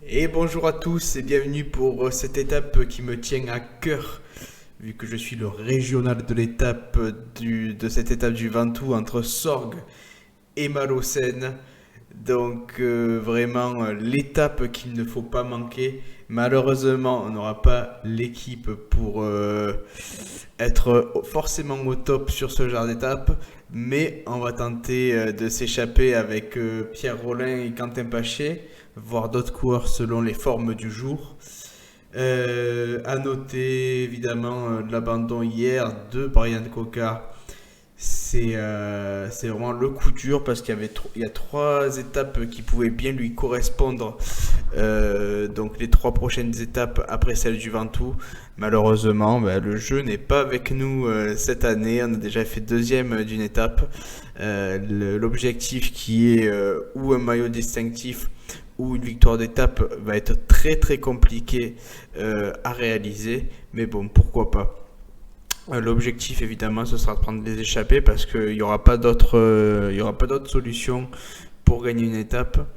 Et bonjour à tous et bienvenue pour cette étape qui me tient à cœur, vu que je suis le régional de l'étape de cette étape du Ventoux entre Sorgues et Malocène. Donc vraiment l'étape qu'il ne faut pas manquer. Malheureusement, on n'aura pas l'équipe pour être forcément au top sur ce genre d'étape, mais on va tenter de s'échapper avec Pierre Rollin et Quentin Paché, voire d'autres coureurs selon les formes du jour. À noter évidemment l'abandon hier de Brian Coca. C'est vraiment le coup dur parce il y a trois étapes qui pouvaient bien lui correspondre. Donc les trois prochaines étapes après celle du Ventoux. Malheureusement, le jeu n'est pas avec nous cette année. On a déjà fait deuxième d'une étape. L'objectif qui est ou un maillot distinctif ou une victoire d'étape va être très très compliqué à réaliser. Mais bon, pourquoi pas. L'objectif évidemment ce sera de prendre des échappées parce qu'il n'y aura pas d'autre solution pour gagner une étape.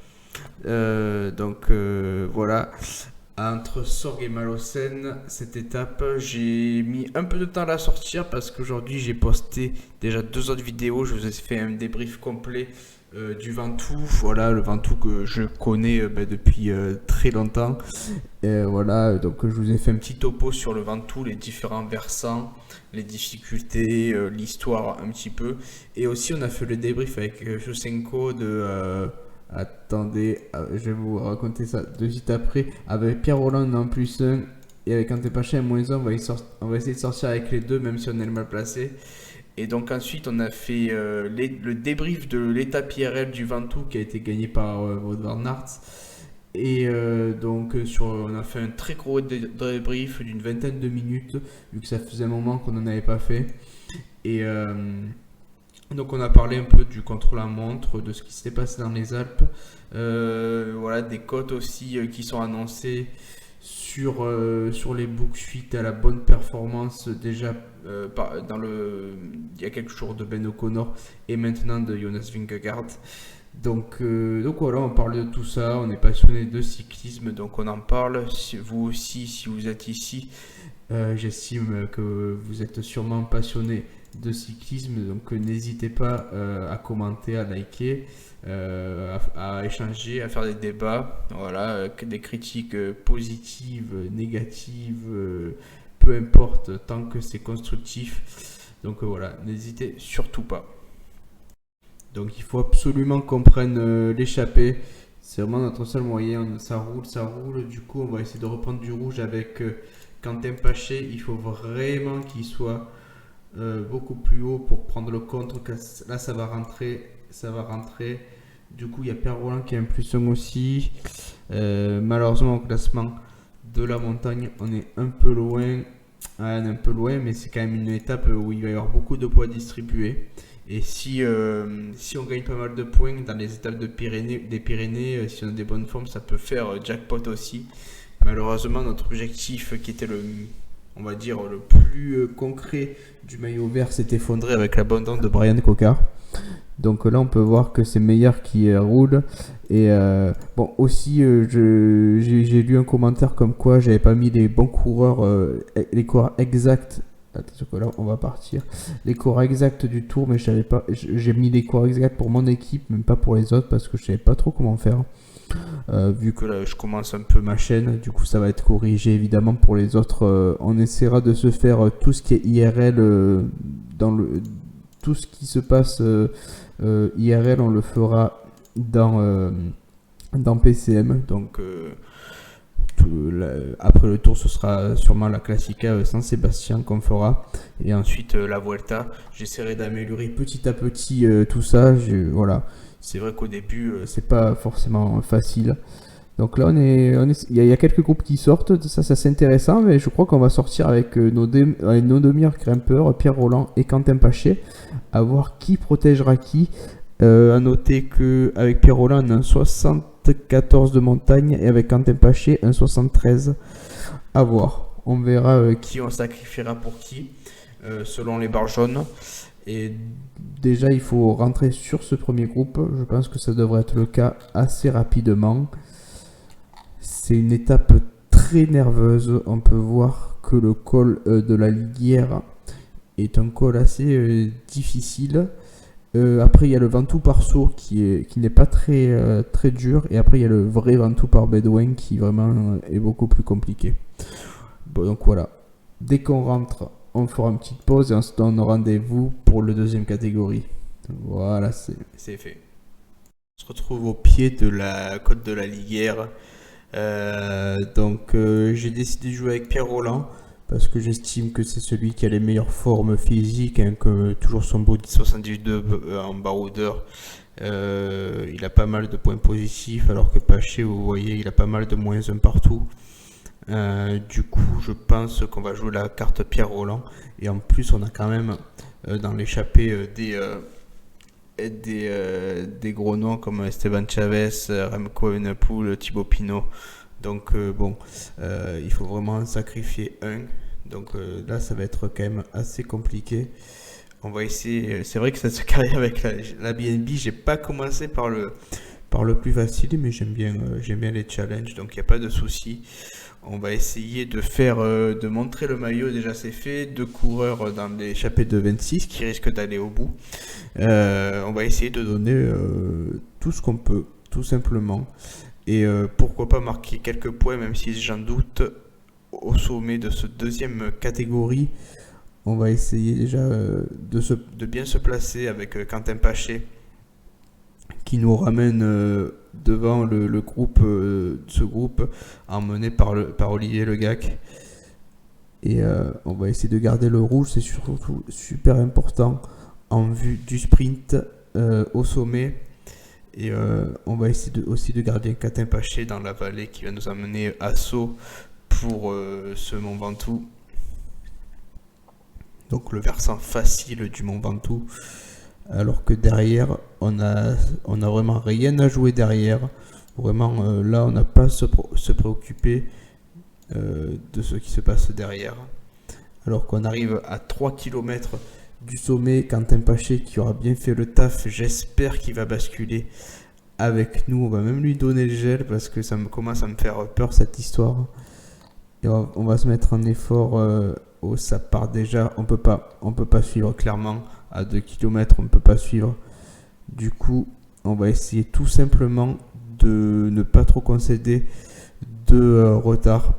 Voilà. Entre Sorgues et Malocène, cette étape, j'ai mis un peu de temps à la sortir parce qu'aujourd'hui j'ai posté déjà deux autres vidéos. Je vous ai fait un débrief complet du Ventoux. Voilà, le Ventoux que je connais depuis très longtemps. Voilà, donc je vous ai fait un petit topo sur le Ventoux, les différents versants, les difficultés, l'histoire un petit peu. Et aussi on a fait le débrief avec Josenko de... attendez, je vais vous raconter ça de suite après. Avec Pierre Roland en plus 1 et avec Antepaché en moins 1, on va essayer de sortir avec les deux, même si on est le mal placé. Et donc ensuite, on a fait le débrief de l'étape IRL du Ventoux qui a été gagné par Wout van Aert. Et on a fait un très gros débrief d'une vingtaine de minutes, vu que ça faisait un moment qu'on n'en avait pas fait. Et donc on a parlé un peu du contre-la-montre, de ce qui s'était passé dans les Alpes. Voilà, des cotes aussi qui sont annoncées sur les books suite à la bonne performance déjà il y a quelques jours de Ben O'Connor et maintenant de Jonas Vingegaard. Donc voilà, on parle de tout ça, on est passionné de cyclisme, donc on en parle. Vous aussi, si vous êtes ici, j'estime que vous êtes sûrement passionné de cyclisme, donc n'hésitez pas à commenter, à liker, à échanger, à faire des débats, voilà, des critiques positives, négatives, peu importe, tant que c'est constructif. Donc voilà, n'hésitez surtout pas. Donc il faut absolument qu'on prenne l'échappée. C'est vraiment notre seul moyen. Ça roule, ça roule. Du coup, on va essayer de reprendre du rouge avec Quentin Paché. Il faut vraiment qu'il soit beaucoup plus haut pour prendre le contre. Là, ça va rentrer. Ça va rentrer. Du coup, il y a Pierre Roland qui est un plus 1 aussi. Malheureusement, au classement de la montagne, on est un peu loin. On est un peu loin, mais c'est quand même une étape où il va y avoir beaucoup de poids distribués. Et si on gagne pas mal de points dans les étapes des Pyrénées, si on a des bonnes formes, ça peut faire jackpot aussi. Malheureusement, notre objectif qui était on va dire, le plus concret du maillot vert s'est effondré avec l'abandon de Brian Coca. Donc là, on peut voir que c'est meilleur qui roule. Et bon, aussi, j'ai lu un commentaire comme quoi j'avais pas mis les bons coureurs, les coureurs exacts. Attention que là, on va partir. Les coureurs exacts du tour, mais je savais pas. J'ai mis les coureurs exacts pour mon équipe, même pas pour les autres, parce que je savais pas trop comment faire. Vu que là, je commence un peu ma chaîne, du coup, ça va être corrigé évidemment pour les autres. On essaiera de se faire tout ce qui est IRL tout ce qui se passe IRL, on le fera dans PCM. Donc après le tour, ce sera sûrement la Classica San Sébastien qu'on fera. Et ensuite la Vuelta. J'essaierai d'améliorer petit à petit tout ça. Voilà. C'est vrai qu'au début, c'est pas forcément facile. Donc là, il y a quelques groupes qui sortent. Ça c'est intéressant. Mais je crois qu'on va sortir avec nos demi-heures grimpeurs, Pierre Roland et Quentin Paché. À voir qui protégera qui. À noter qu'avec Pierre Roland, on a un 74 de montagne et avec Quentin Paché, un 73. À voir. On verra qui on sacrifiera pour qui, selon les barres jaunes. Et déjà, il faut rentrer sur ce premier groupe. Je pense que ça devrait être le cas assez rapidement. C'est une étape très nerveuse. On peut voir que le col de la Liguière est un col assez difficile. Après, il y a le Ventoux par saut qui n'est pas très dur. Et après, il y a le vrai Ventoux par Bédouin qui vraiment est beaucoup plus compliqué. Bon, donc voilà. Dès qu'on rentre, on fera une petite pause et on se donne rendez-vous pour le deuxième catégorie. Voilà, c'est fait. On se retrouve au pied de la côte de la Liguière. Donc j'ai décidé de jouer avec Pierre Roland parce que j'estime que c'est celui qui a les meilleures formes physiques, hein, que toujours son body 72 en baroudeur. Il a pas mal de points positifs alors que Paché, vous voyez, il a pas mal de moins 1 partout. Du coup, je pense qu'on va jouer la carte Pierre Roland. Et en plus, on a quand même dans l'échappée des gros noms comme Esteban Chavez, Remco Evenepoel, Thibaut Pinot. Donc bon, il faut vraiment en sacrifier un. Donc là, ça va être quand même assez compliqué. On va essayer. C'est vrai que cette carrière avec la BNB, j'ai pas commencé par le plus facile, mais j'aime bien les challenges, donc il n'y a pas de souci. On va essayer de montrer le maillot, déjà c'est fait, 2 coureurs dans l'échappée de 26 qui risquent d'aller au bout. On va essayer de donner tout ce qu'on peut, tout simplement. Et pourquoi pas marquer quelques points, même si j'en doute, au sommet de cette deuxième catégorie. On va essayer déjà de bien se placer avec Quentin Paché, qui nous ramène devant le groupe, ce groupe emmené par Olivier Legac. Et on va essayer de garder le rouge, c'est surtout super important en vue du sprint au sommet. Et on va essayer aussi de garder Quentin Paché dans la vallée qui va nous amener à Sceaux pour ce Mont Ventoux. Donc le versant facile du Mont Ventoux. Alors que derrière, on a vraiment rien à jouer derrière. Vraiment, là, on n'a pas à se préoccuper de ce qui se passe derrière. Alors qu'on arrive à 3 km du sommet, Quentin Paché qui aura bien fait le taf, j'espère qu'il va basculer avec nous. On va même lui donner le gel parce que ça commence à me faire peur cette histoire. Et on va se mettre en effort. Ça part déjà, on peut pas suivre clairement. À 2 km, on ne peut pas suivre. Du coup, on va essayer tout simplement de ne pas trop concéder de retard.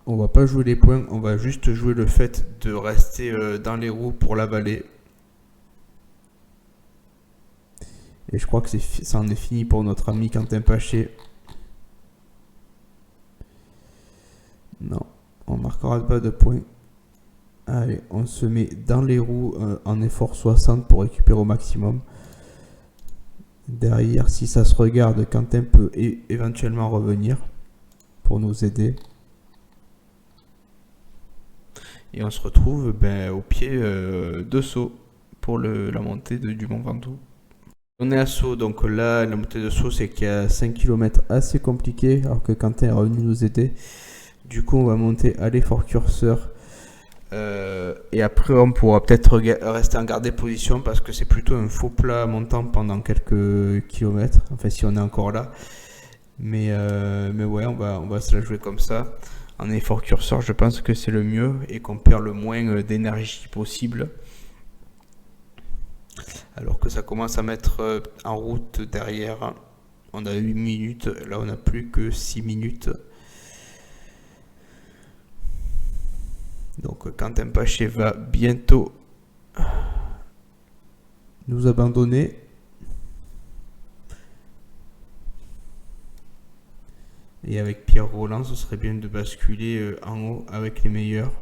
On va pas jouer les points, on va juste jouer le fait de rester dans les roues pour la vallée. Et je crois que ça en est fini pour notre ami Quentin Paché. Non, on marquera pas de points. Allez, on se met dans les roues en effort 60 pour récupérer au maximum. Derrière, si ça se regarde, Quentin peut éventuellement revenir pour nous aider. Et on se retrouve au pied de Sceaux pour la montée du Mont Ventoux. On est à Sceaux, donc là, la montée de Sceaux, c'est qu'il y a 5 km assez compliqué, alors que Quentin est revenu nous aider. Du coup, on va monter à l'effort curseur. Et après, on pourra peut-être rester en garde des positions parce que c'est plutôt un faux plat montant pendant quelques kilomètres. Enfin, si on est encore là. Mais ouais, on va se la jouer comme ça. En effort curseur, je pense que c'est le mieux et qu'on perd le moins d'énergie possible. Alors que ça commence à mettre en route derrière. On a 8 minutes, là on n'a plus que 6 minutes. Donc Quentin Paché va bientôt nous abandonner. Et avec Pierre Roland, ce serait bien de basculer en haut avec les meilleurs.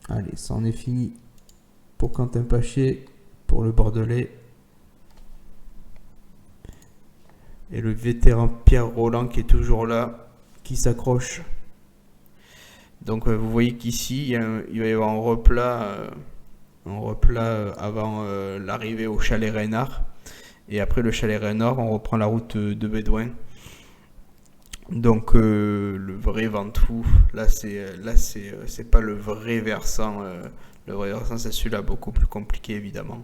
Allez, ça en est fini pour Quentin Paché, pour le Bordelais. Et le vétéran Pierre Roland qui est toujours là, qui s'accroche. Donc vous voyez qu'ici, il va y avoir un replat avant l'arrivée au chalet Reynard. Et après le chalet Reynard, on reprend la route de Bédouin. Donc le vrai Ventoux, là c'est pas le vrai versant. Le vrai versant, c'est celui-là, beaucoup plus compliqué évidemment.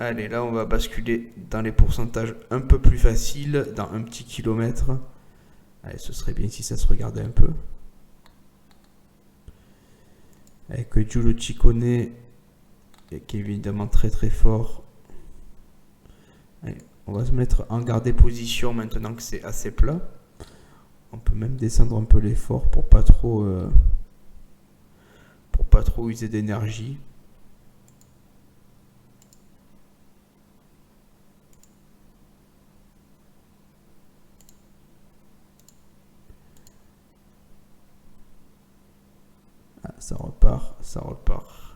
Allez, là on va basculer dans les pourcentages un peu plus faciles, dans un petit kilomètre. Allez, ce serait bien si ça se regardait un peu. Avec Giulio Ciccone, qui est évidemment très très fort. Allez, on va se mettre en garder position maintenant que c'est assez plat. On peut même descendre un peu l'effort pour pas trop user d'énergie. Ah, ça repart, ça repart.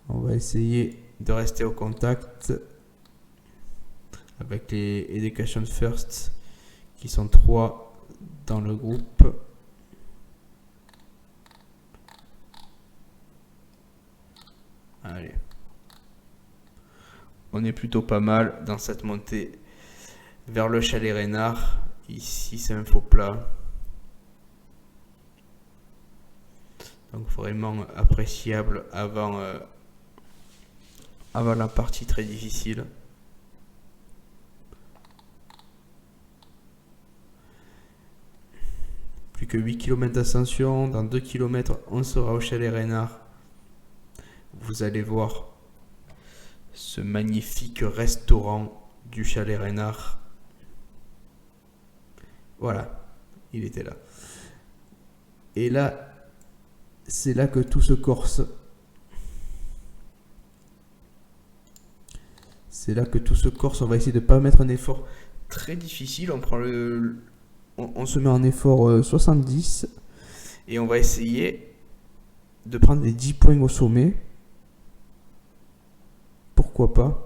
On va essayer de rester au contact avec les Education First qui sont 3 dans le groupe. Allez. On est plutôt pas mal dans cette montée vers le chalet Reynard. Ici, c'est un faux plat. Donc vraiment appréciable avant la partie très difficile. Plus que 8 km d'ascension. Dans 2 km, on sera au chalet Reynard. Vous allez voir ce magnifique restaurant du chalet Reynard. Voilà, il était là. Et là, c'est là que tout se corse. C'est là que tout se corse. On va essayer de ne pas mettre un effort très difficile. On prend on se met en effort 70 et on va essayer de prendre les 10 points au sommet. Pourquoi pas?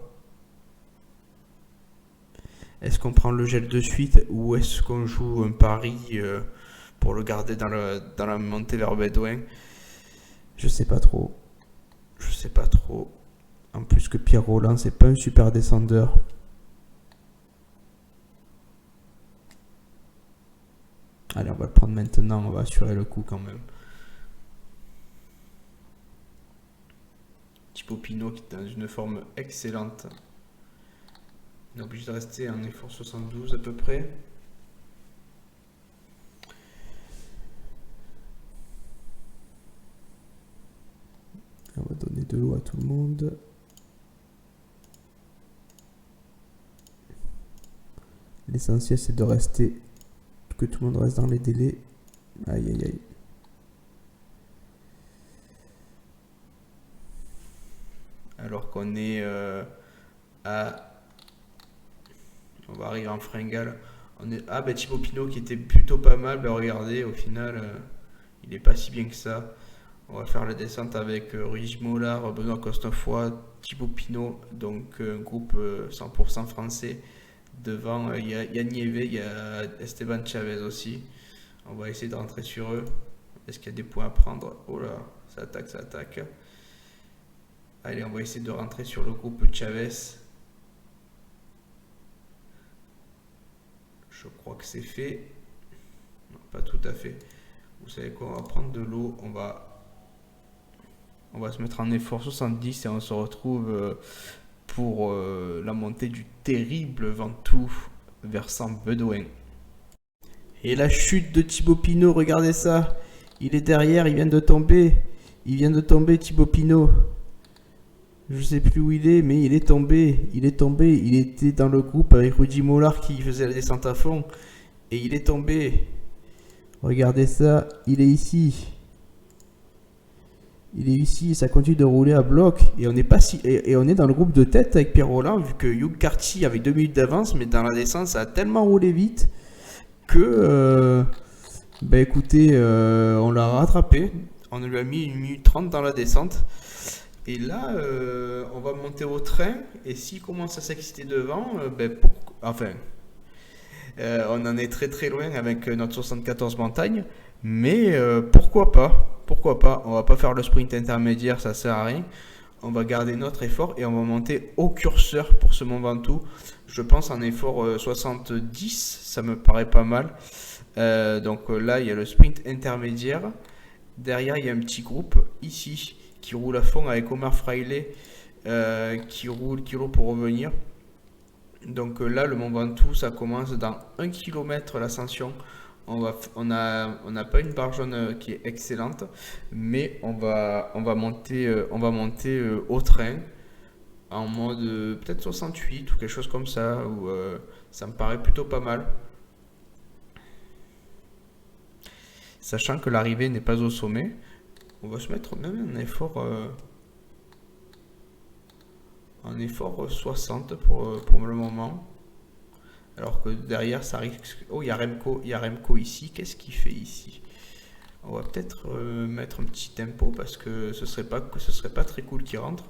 Est-ce qu'on prend le gel de suite ou est-ce qu'on joue un pari pour le garder dans la montée vers Bédouin? Je sais pas trop. Je sais pas trop. En plus que Pierre Rolland, c'est pas un super descendeur. Allez, on va le prendre maintenant. On va assurer le coup quand même. Thibaut Pinot qui est dans une forme excellente. On est obligé de rester en effort 72 à peu près. On va donner de l'eau à tout le monde. L'essentiel c'est de rester, que tout le monde reste dans les délais. Aïe aïe aïe. Alors qu'on est on va arriver en fringale. Ben Thibaut Pinot qui était plutôt pas mal. Ben regardez, au final, il n'est pas si bien que ça. On va faire la descente avec Régis Mollard, Benoît Cosnefoy, Thibaut Pinot, donc un groupe 100% français. Devant, il y a Yann Niévé, il y a Esteban Chavez aussi. On va essayer de rentrer sur eux. Est-ce qu'il y a des points à prendre? Oh là, ça attaque, ça attaque. Allez, on va essayer de rentrer sur le groupe Chavez. Je crois que c'est fait. Non, pas tout à fait. Vous savez quoi, on va prendre de l'eau. On va se mettre en effort 70 et on se retrouve pour la montée du terrible Ventoux versant Bédouin. Et la chute de Thibaut Pinot, regardez ça. Il est derrière, il vient de tomber. Il vient de tomber, Thibaut Pinot. Je sais plus où il est, mais il est tombé. Il est tombé. Il était dans le groupe avec Rudy Mollard qui faisait la descente à fond. Et il est tombé. Regardez ça. Il est ici. Il est ici. Ça continue de rouler à bloc. Et on est pas si, et on est dans le groupe de tête avec Pierre Rolland, vu que Hugh Carty avait 2 minutes d'avance. Mais dans la descente, ça a tellement roulé vite que... ben écoutez, on l'a rattrapé. On lui a mis 1 minute 30 dans la descente. Et là, on va monter au train. Et s'il commence à s'exciter devant, on en est très très loin avec notre 74 montagne. Mais pourquoi pas? Pourquoi pas? On va pas faire le sprint intermédiaire, ça sert à rien. On va garder notre effort et on va monter au curseur pour ce Mont Ventoux. Je pense en effort 70, ça me paraît pas mal. Donc là, il y a le sprint intermédiaire. Derrière, il y a un petit groupe ici qui roule à fond avec Omar Fraile qui roule pour revenir. Donc là, le Mont Ventoux, ça commence dans 1 km l'ascension. On n'a pas une barre jaune qui est excellente, mais on va monter, au train en mode peut-être 68 ou quelque chose comme ça, où ça me paraît plutôt pas mal. Sachant que l'arrivée n'est pas au sommet, on va se mettre même un effort 60 pour le moment. Alors que derrière, ça risque. Oh, il y a Remco ici. Qu'est-ce qu'il fait ici? On va peut-être mettre un petit tempo parce que ce serait pas très cool qu'il rentre.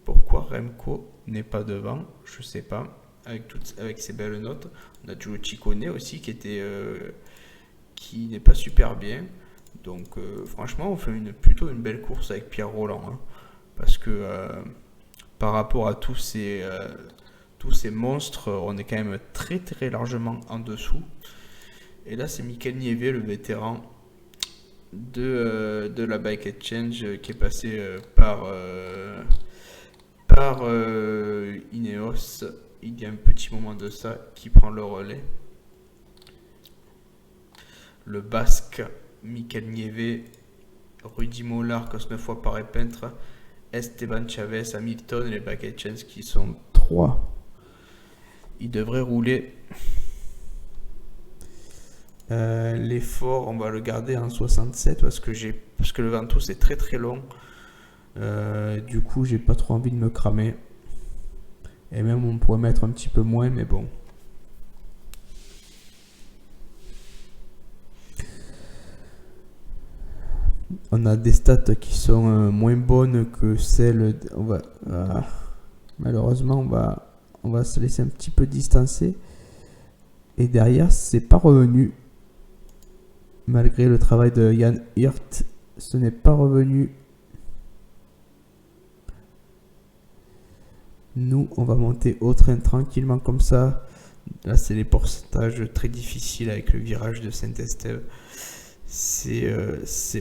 Pourquoi Remco n'est pas devant? Je sais pas. Avec ses belles notes. On a Giulio Ciccone aussi qui n'est pas super bien. Donc franchement, on fait plutôt une belle course avec Pierre Roland. Hein. Parce que par rapport à tous ces monstres, on est quand même très très largement en dessous. Et là, c'est Michael Nieve, le vétéran de la Bike Exchange, qui est passé par Ineos. Il y a un petit moment de ça qui prend le relais. Le Basque, Michael Nieve, Rudy Mollard, que 9 fois par peintre, Esteban Chavez, Hamilton et les Bike Exchange qui sont 3. Il devrait rouler. L'effort, on va le garder en 67 parce que le Ventoux c'est très très long. Du coup, j'ai pas trop envie de me cramer. Et même on pourrait mettre un petit peu moins, mais bon. On a des stats qui sont moins bonnes que celles. Malheureusement, on va se laisser un petit peu distancer. Et derrière, c'est pas revenu. Malgré le travail de Jan Hirt, ce n'est pas revenu. Nous, on va monter au train tranquillement comme ça. Là, c'est les pourcentages très difficiles avec le virage de Saint-Estève.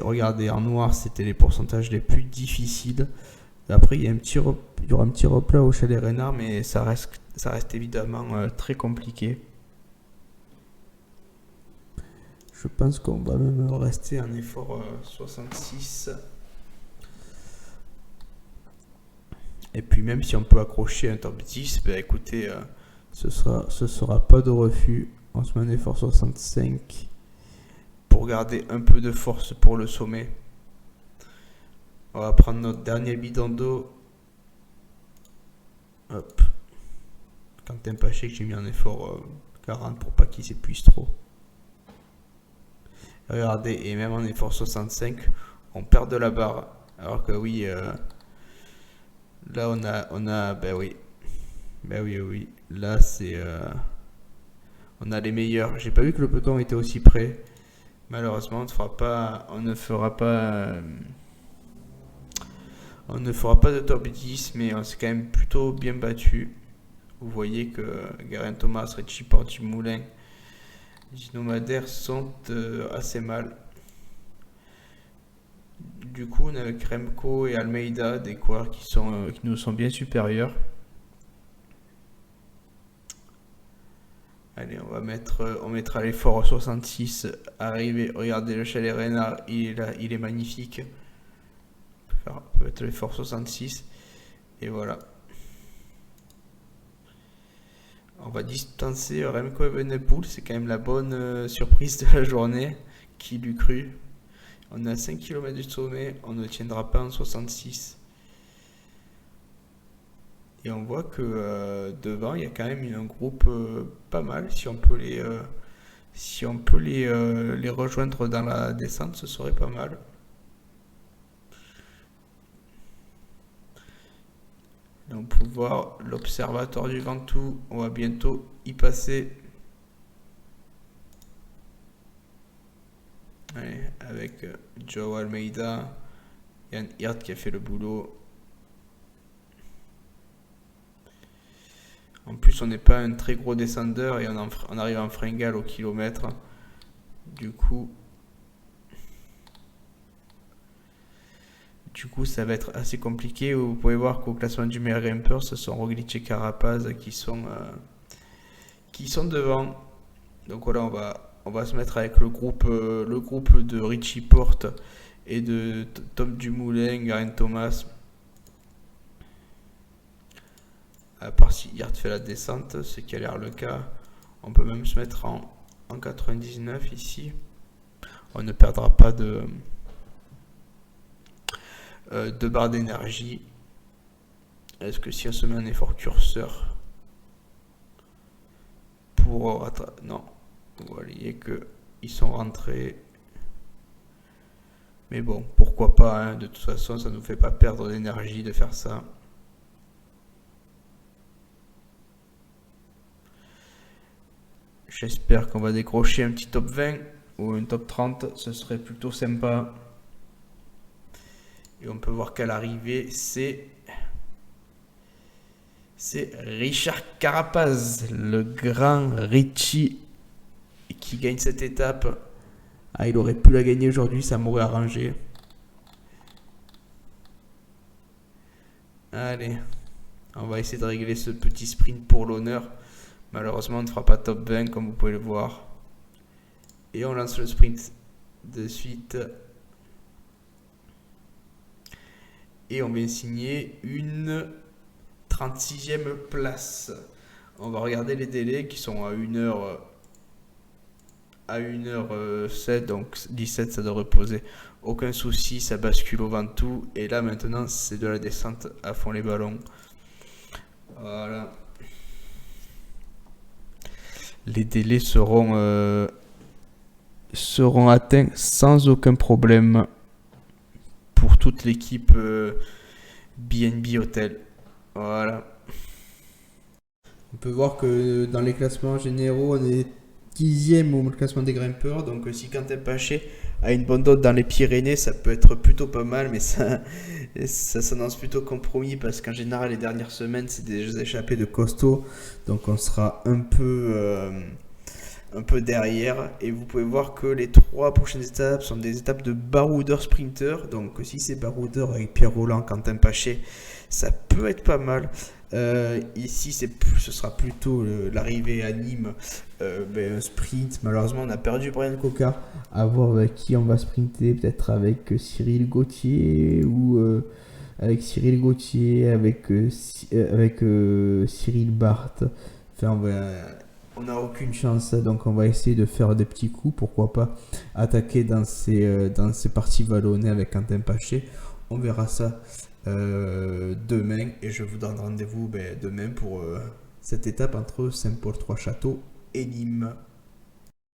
Regardez, en noir, c'était les pourcentages les plus difficiles. Après, il y aura un petit replat au Chalet Reynard, mais ça reste évidemment très compliqué. Je pense qu'on va même rester en effort 66. Et puis même si on peut accrocher un top 10, ben écoutez, ce sera pas de refus. On se met en effort 65 pour garder un peu de force pour le sommet. On va prendre notre dernier bidon d'eau. Hop. Quentin Paché que j'ai mis en effort 40 pour pas qu'il s'épuise trop. Regardez, et même en effort 65, on perd de la barre. Alors que oui, là ben oui. Ben oui. Là c'est, on a les meilleurs. J'ai pas vu que le peloton était aussi près. Malheureusement, on ne fera pas de top 10, mais on s'est quand même plutôt bien battu. Vous voyez que Geraint Thomas, Richie Porte, Moulin, Gino Madère sont assez mal. Du coup, on a avec Remco et Almeida des coureurs qui nous sont bien supérieurs. Allez, on mettra l'effort 66. Arrivé, regardez le Chalet Reynard, il est magnifique. On peut mettre l'effort 66. Et voilà. On va distancer Remco Evenepoel, c'est quand même la bonne surprise de la journée. Qui l'eût cru? On est à 5 km du sommet, on ne tiendra pas en 66. Et on voit que devant, il y a quand même un groupe pas mal. Si on peut les rejoindre dans la descente, ce serait pas mal. On peut voir l'observatoire du Ventoux. On va bientôt y passer. Allez, avec Joe Almeida, Jan Hirt qui a fait le boulot. En plus, on n'est pas un très gros descendeur et on arrive en fringale au kilomètre. Du coup, Du coup, ça va être assez compliqué. Vous pouvez voir qu'au classement du meilleur grimpeur, ce sont Roglic et Carapaz qui sont devant. Donc voilà, on va se mettre avec le groupe de Richie Porte et de Tom Dumoulin, Garen Thomas. À part si Yacht fait la descente, ce qui a l'air le cas. On peut même se mettre en 99 ici. On ne perdra pas de barre d'énergie. Est-ce que si on se met un effort curseur pour... Non. Vous voyez que ils sont rentrés. Mais bon, pourquoi pas, hein. De toute façon, ça ne nous fait pas perdre d'énergie de faire ça. J'espère qu'on va décrocher un petit top 20 ou un top 30, ce serait plutôt sympa. Et on peut voir qu'à l'arrivée, c'est Richard Carapaz, le grand Richie, qui gagne cette étape. Ah, il aurait pu la gagner aujourd'hui, ça m'aurait arrangé. Allez, on va essayer de régler ce petit sprint pour l'honneur. Malheureusement, on ne fera pas top 20 comme vous pouvez le voir. Et on lance le sprint de suite. Et on vient signer une 36e place. On va regarder les délais qui sont à 1h. À 1h07, donc 17, ça devrait poser aucun souci, ça bascule au Ventoux. Et là maintenant, c'est de la descente à fond les ballons. Voilà. Les délais seront atteints sans aucun problème pour toute l'équipe BNB Hotel. Voilà. On peut voir que dans les classements généraux, on est 10e au classement des grimpeurs. Donc si Quentin Paché a une bonne dot dans les Pyrénées, ça peut être plutôt pas mal. Mais ça s'annonce plutôt compromis parce qu'en général, les dernières semaines, c'est des échappées de costaud. Donc on sera un peu derrière. Et vous pouvez voir que les 3 prochaines étapes sont des étapes de baroudeur sprinter. Donc si c'est baroudeur avec Pierre Roland, Quentin Paché, ça peut être pas mal. Ici ce sera plutôt l'arrivée à Nîmes, un sprint. Malheureusement on a perdu Brian Coca, à voir avec qui on va sprinter, peut-être avec Cyril Gauthier ou avec Cyril Gauthier, avec Cyril Barthes. Enfin on n'a aucune chance, donc on va essayer de faire des petits coups, pourquoi pas attaquer dans ces parties vallonnées avec Quentin Paché. On verra ça demain, et je vous donne rendez-vous demain pour cette étape entre Saint-Paul-Trois-Châteaux et Nîmes.